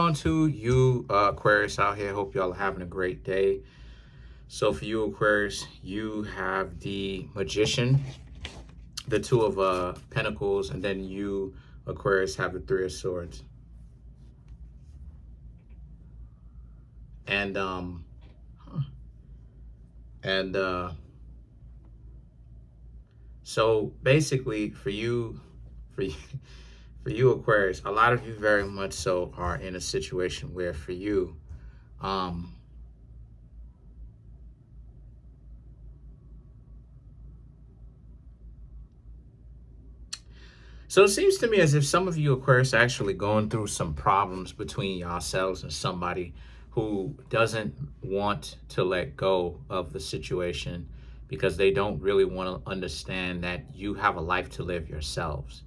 On to you, Aquarius out here. Hope y'all are having a great day. So for you, Aquarius, you have the Magician, the Two of Pentacles, and then you, Aquarius, have the Three of Swords. And so basically for you, for you, Aquarius, a lot of you very much so are in a situation where for you, so it seems to me as if some of you, Aquarius, are actually going through some problems between yourselves and somebody who doesn't want to let go of the situation because they don't really want to understand that you have a life to live yourselves.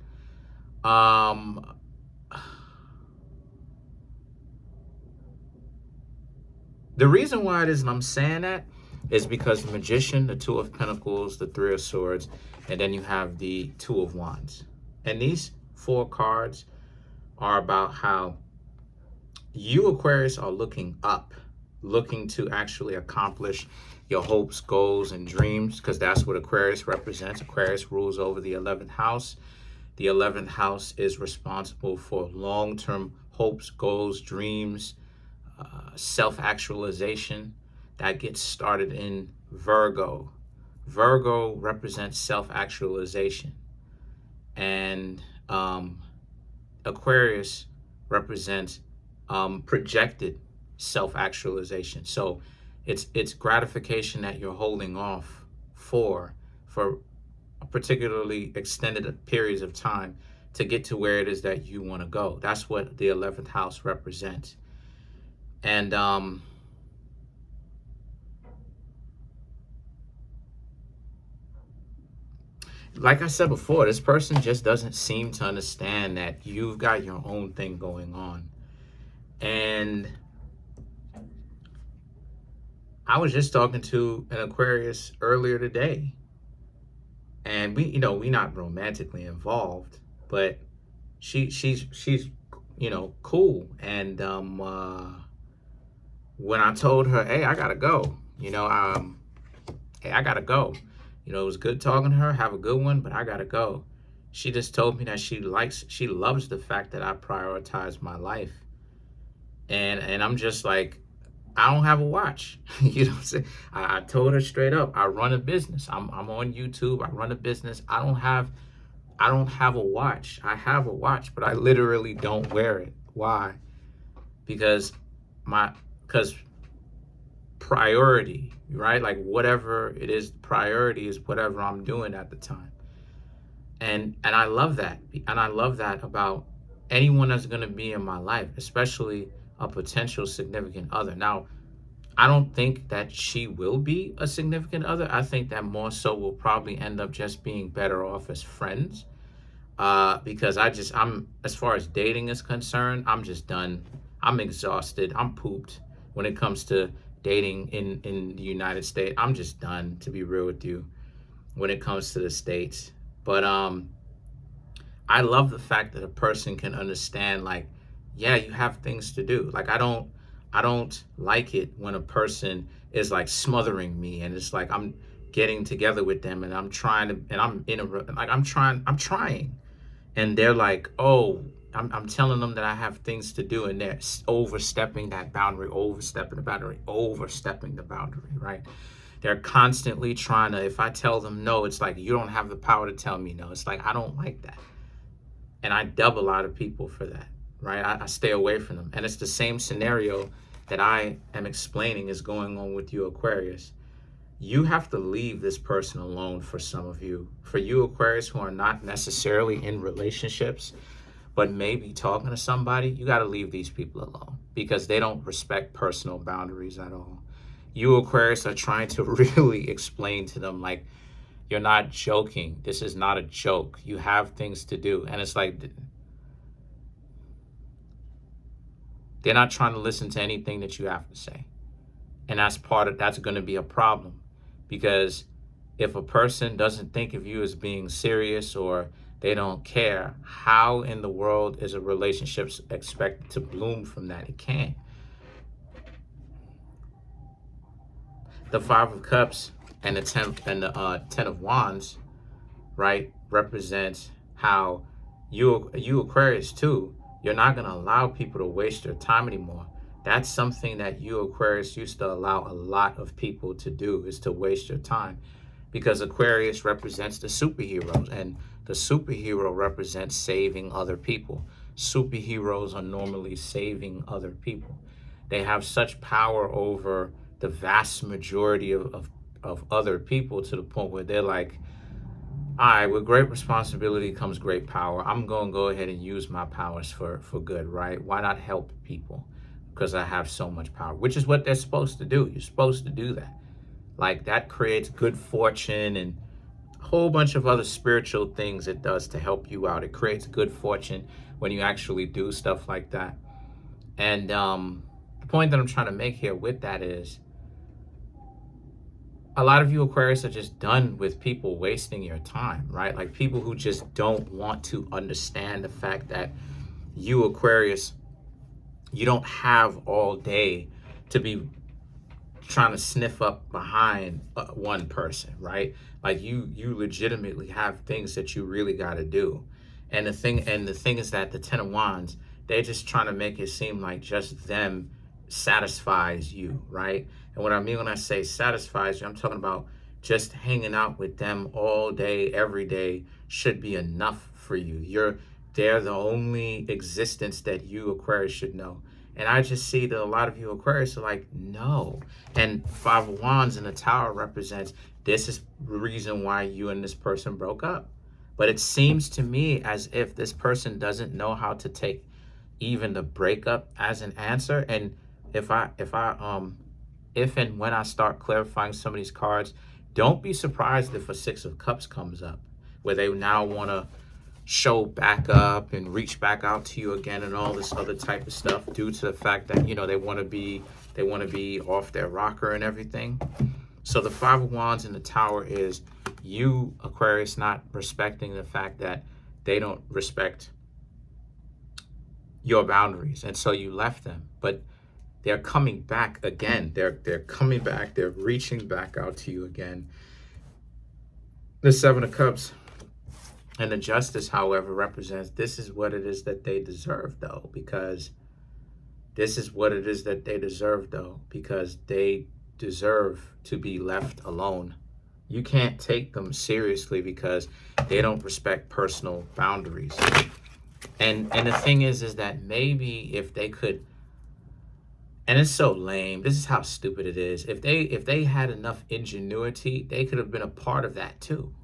The reason why it is I'm saying that is because the Magician, the Two of Pentacles, the Three of Swords, and then you have the Two of Wands. And these four cards are about how you, Aquarius, are looking up, looking to actually accomplish your hopes, goals, and dreams, because that's what Aquarius represents. Aquarius rules over the 11th house. The 11th house is responsible for long-term hopes, goals, dreams, self-actualization. That gets started in Virgo. Virgo represents self-actualization. And Aquarius represents projected self-actualization. So it's gratification that you're holding off for particularly extended periods of time to get to where it is that you want to go. That's what the 11th house represents. And like I said before, this person just doesn't seem to understand that you've got your own thing going on. And I was just talking to an Aquarius earlier today, and we not romantically involved, but she's cool. And when I told her, hey, I gotta go, hey, I gotta go. It was good talking to her. Have a good one, but I gotta go. She just told me that she loves the fact that I prioritize my life. And I'm just like, I don't have a watch. You know what I'm saying? I told her straight up, I run a business. I'm on YouTube. I run a business. I don't have a watch. I have a watch, but I literally don't wear it. Why? Because priority, right? Like whatever it is, priority is whatever I'm doing at the time. And I love that. And I love that about anyone that's going to be in my life, especially a potential significant other. Now, I don't think that she will be a significant other. I think that more so will probably end up just being better off as friends. Because I'm, as far as dating is concerned, I'm just done. I'm exhausted. I'm pooped when it comes to dating in the United States. I'm just done, to be real with you, when it comes to the States. But I love the fact that a person can understand, like, yeah, you have things to do. Like, I don't like it when a person is like smothering me and it's like I'm getting together with them and I'm trying to, and I'm trying. And they're like, oh, I'm telling them that I have things to do, and they're overstepping the boundary, right? They're constantly trying to, if I tell them no, it's like, you don't have the power to tell me no. It's like, I don't like that. And I dub a lot of people for that, right? I stay away from them. And it's the same scenario that I am explaining is going on with you, Aquarius. You have to leave this person alone for some of you. For you, Aquarius, who are not necessarily in relationships, but maybe talking to somebody, you got to leave these people alone because they don't respect personal boundaries at all. You, Aquarius, are trying to really explain to them, like, you're not joking. This is not a joke. You have things to do. And it's like, they're not trying to listen to anything that you have to say. And that's going to be a problem, because if a person doesn't think of you as being serious, or They don't care. How in the world is a relationship expected to bloom from that? It can't. The Five of Cups and the Ten of Wands, right, represents how you Aquarius too, you're not going to allow people to waste your time anymore. That's something that you Aquarius used to allow a lot of people to do, is to waste your time, because Aquarius represents the superheroes, and the superhero represents saving other people. Superheroes are normally saving other people. They have such power over the vast majority of other people, to the point where they're like, all right, with great responsibility comes great power. I'm going to go ahead and use my powers for good, right? Why not help people? Because I have so much power, which is what they're supposed to do. You're supposed to do that. Like, that creates good fortune and a whole bunch of other spiritual things it does to help you out. It creates good fortune when you actually do stuff like that. And the point that I'm trying to make here with that is, a lot of you Aquarius are just done with people wasting your time, right? Like, people who just don't want to understand the fact that you Aquarius, you don't have all day to be trying to sniff up behind one person, right? Like, you legitimately have things that you really got to do. And the thing is that the Ten of Wands, they're just trying to make it seem like just them satisfies you, right? And what I mean when I say satisfies you, I'm talking about just hanging out with them all day, every day should be enough for you. They're the only existence that you Aquarius should know. And I just see that a lot of you Aquarius are like, no. And Five of Wands in the Tower represents, this is the reason why you and this person broke up. But it seems to me as if this person doesn't know how to take even the breakup as an answer. And if and when I start clarifying some of these cards, don't be surprised if a Six of Cups comes up, where they now want to show back up and reach back out to you again and all this other type of stuff, due to the fact that, you know, they want to be off their rocker and everything. So the Five of Wands in the Tower is you Aquarius not respecting the fact that they don't respect your boundaries, and so you left them. But they're coming back again. They're coming back. They're reaching back out to you again. The Seven of Cups and the Justice, however, represents, this is what it is that they deserve, though, because they deserve to be left alone. You can't take them seriously because they don't respect personal boundaries. And the thing is that maybe if they could, and it's so lame, this is how stupid it is. If they had enough ingenuity, they could have been a part of that too.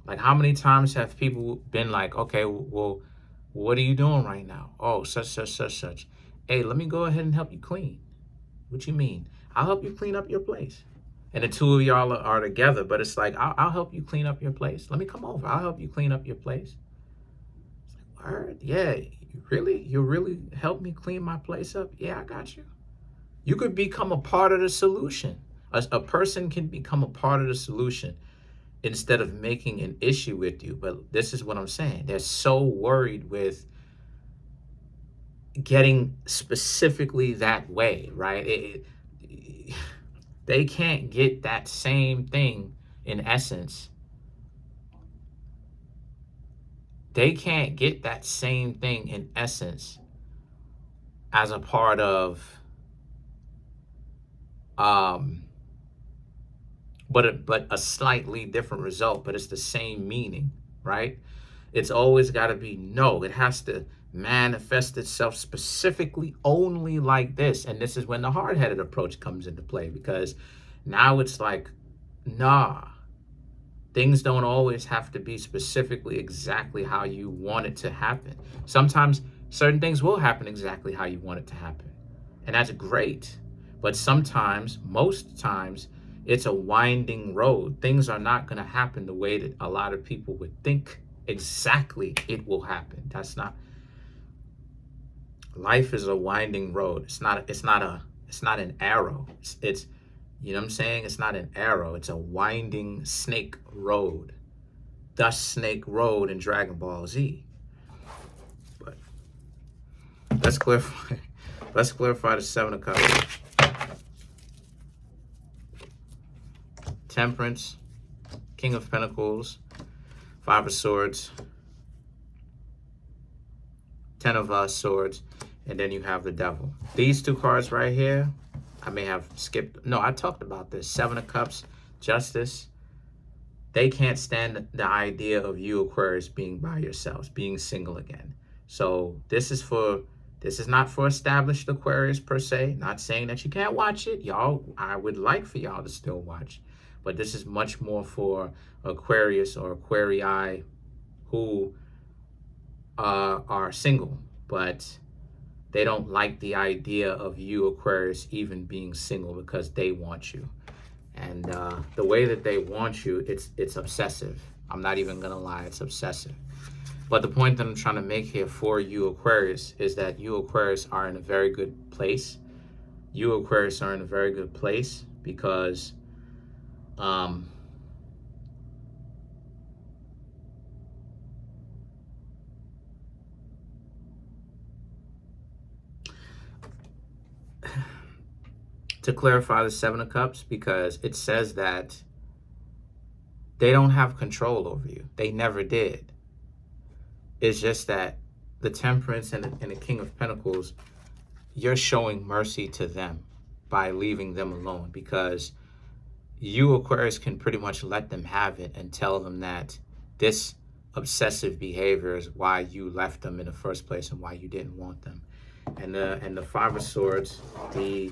Like, how many times have people been like, okay, well, what are you doing right now? Oh, such. Hey, let me go ahead and help you clean. What you mean? I'll help you clean up your place. And the two of y'all are together, but it's like, I'll help you clean up your place. Let me come over. I'll help you clean up your place. It's like, word? Yeah, you really help me clean my place up? Yeah, I got you. You could become a part of the solution. A person can become a part of the solution instead of making an issue with you. But this is what I'm saying. They're so worried with getting specifically that way, right? They can't get that same thing in essence. They can't get that same thing in essence as a part of, but a slightly different result, but it's the same meaning, right? It's always got to be no. It has to manifest itself specifically only like this. And this is when the hard-headed approach comes into play, because now it's like, nah, things don't always have to be specifically exactly how you want it to happen. Sometimes certain things will happen exactly how you want it to happen, and that's great. But sometimes, most times, it's a winding road. Things are not going to happen the way that a lot of people would think exactly it will happen. That's not. Life is a winding road. It's not an arrow. It's you know what I'm saying? It's not an arrow. It's a winding snake road. thus Snake Road in Dragon Ball Z. But let's clarify. Let's clarify the Seven of Cups. Temperance, King of Pentacles, Five of Swords, Ten of Swords, and then you have the Devil. These two cards right here, I may have skipped. No, I talked about this. Seven of Cups, Justice. They can't stand the idea of you, Aquarius, being by yourselves, being single again. So this is not for established Aquarius per se. Not saying that you can't watch it. Y'all, I would like for y'all to still watch. But this is much more for Aquarius or Aquarii who are single, but they don't like the idea of you, Aquarius, even being single because they want you. And the way that they want you, it's obsessive. I'm not even going to lie, it's obsessive. But the point that I'm trying to make here for you, Aquarius, is that you, Aquarius, are in a very good place. You, Aquarius, are in a very good place because to clarify the Seven of Cups, because it says that they don't have control over you. They never did. It's just that the Temperance and the King of Pentacles, you're showing mercy to them by leaving them alone, because you, Aquarius, can pretty much let them have it and tell them that this obsessive behavior is why you left them in the first place and why you didn't want them. And the Five of Swords, the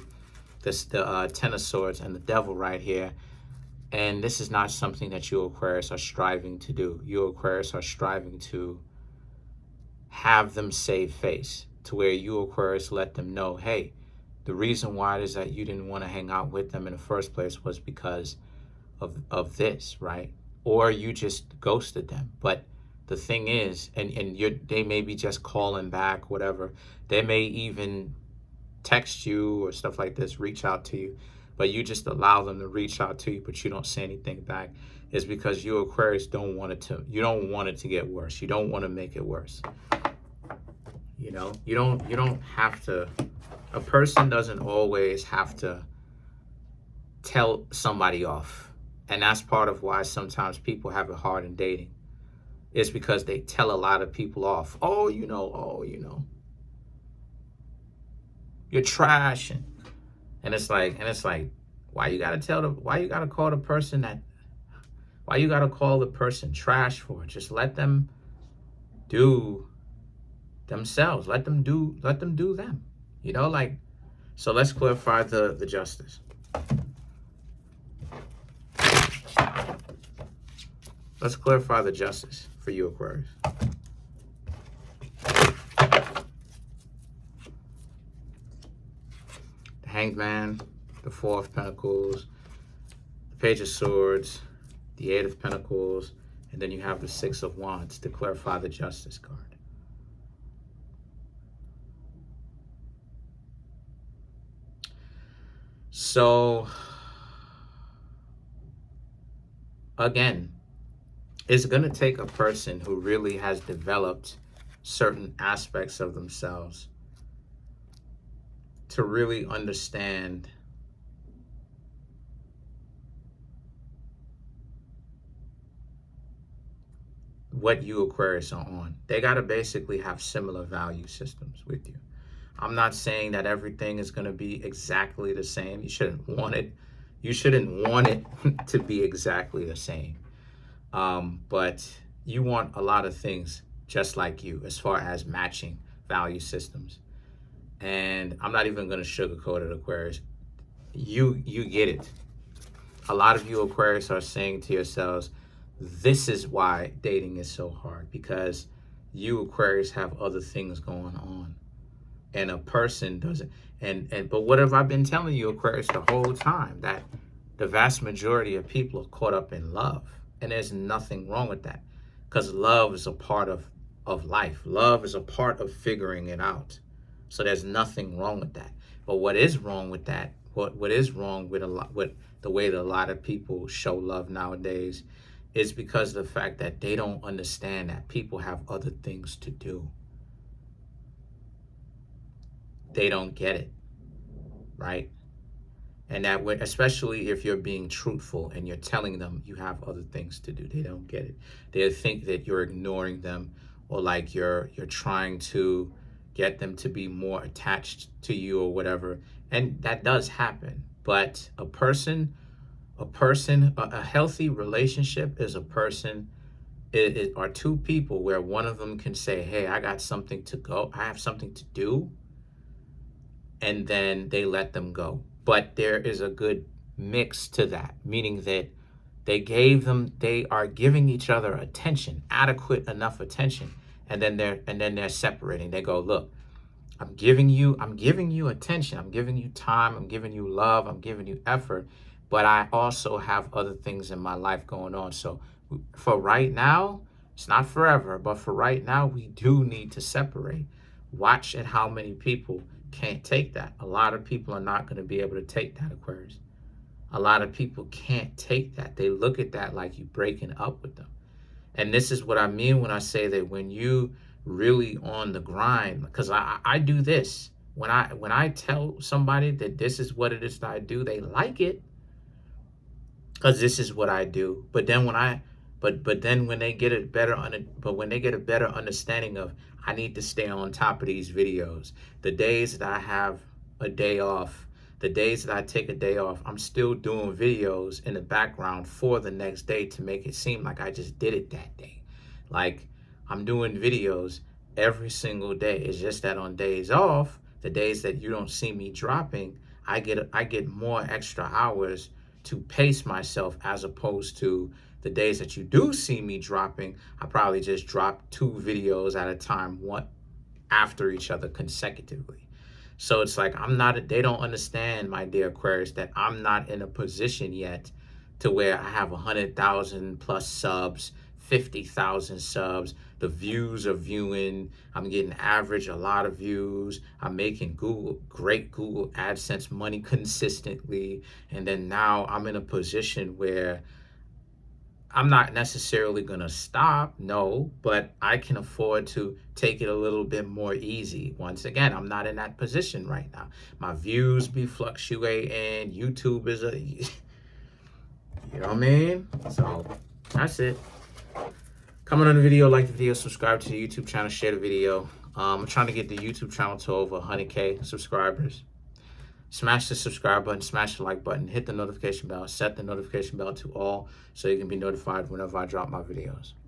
Ten of Swords, and the Devil right here. And this is not something that you, Aquarius, are striving to do. You, Aquarius, are striving to have them save face, to where you, Aquarius, let them know, hey, the reason why it is that you didn't want to hang out with them in the first place was because of this, right? Or you just ghosted them. But the thing is, they may be just calling back, whatever. They may even text you or stuff like this, reach out to you, but you just allow them to reach out to you, but you don't say anything back, is because you, Aquarius, don't want it to get worse. You don't want to make it worse. You know, you don't have to. A person doesn't always have to tell somebody off, and that's part of why sometimes people have it hard in dating. It's because they tell a lot of people off. Oh, you know, you're trash, and it's like, why you gotta call the person trash for? Just let them do themselves. Let them do them. You know, like, so let's clarify the Justice. Let's clarify the Justice for you, Aquarius. The Hanged Man, the Four of Pentacles, the Page of Swords, the Eight of Pentacles, and then you have the Six of Wands to clarify the Justice card. So, again, it's going to take a person who really has developed certain aspects of themselves to really understand what you, Aquarius, are on. They got to basically have similar value systems with you. I'm not saying that everything is going to be exactly the same. You shouldn't want it. You shouldn't want it to be exactly the same. But you want a lot of things just like you as far as matching value systems. And I'm not even going to sugarcoat it, Aquarius. You get it. A lot of you, Aquarius, are saying to yourselves, this is why dating is so hard, because you, Aquarius, have other things going on. And a person doesn't. But what have I been telling you, Aquarius, the whole time? That the vast majority of people are caught up in love. And there's nothing wrong with that, because love is a part of life. Love is a part of figuring it out. So there's nothing wrong with that. But what is wrong with that, what is wrong with with the way that a lot of people show love nowadays, is because of the fact that they don't understand that people have other things to do. They don't get it, right? And that way, especially if you're being truthful and you're telling them you have other things to do, they don't get it. They think that you're ignoring them, or like you're trying to get them to be more attached to you or whatever. And that does happen. But a healthy relationship is a person, it are two people where one of them can say, hey, I got something to go, I have something to do, and then they let them go. But there is a good mix to that, meaning that they are giving each other attention, adequate enough attention, and then they're separating. They go, look, I'm giving you attention, I'm giving you time, I'm giving you love, I'm giving you effort, but I also have other things in my life going on. So for right now, it's not forever, but for right now, we do need to separate. Watch at how many people can't take that. A lot of people are not going to be able to take that, Aquarius. A lot of people can't take that. They look at that like you breaking up with them. And this is what I mean when I say that when you really on the grind, because I do this. When I tell somebody that this is what it is that I do, they like it because this is what I do. But then when they get a better understanding of, I need to stay on top of these videos. The days that I have a day off, the days that I take a day off, I'm still doing videos in the background for the next day to make it seem like I just did it that day. Like, I'm doing videos every single day. It's just that on days off, the days that you don't see me dropping, I get more extra hours to pace myself, as opposed to the days that you do see me dropping, I probably just drop 2 videos at a time, one after each other consecutively. So it's like they don't understand, my dear Aquarius, that I'm not in a position yet to where I have 100,000 plus subs, 50,000 subs. The views are viewing. I'm getting average a lot of views. I'm making great Google AdSense money consistently. And then now I'm in a position where I'm not necessarily going to stop, no, but I can afford to take it a little bit more easy. Once again, I'm not in that position right now. My views be fluctuating. YouTube is you know what I mean? So that's it. Comment on the video, like the video, subscribe to the YouTube channel, share the video. I'm trying to get the YouTube channel to over 100K subscribers. Smash the subscribe button, smash the like button, hit the notification bell, set the notification bell to all so you can be notified whenever I drop my videos.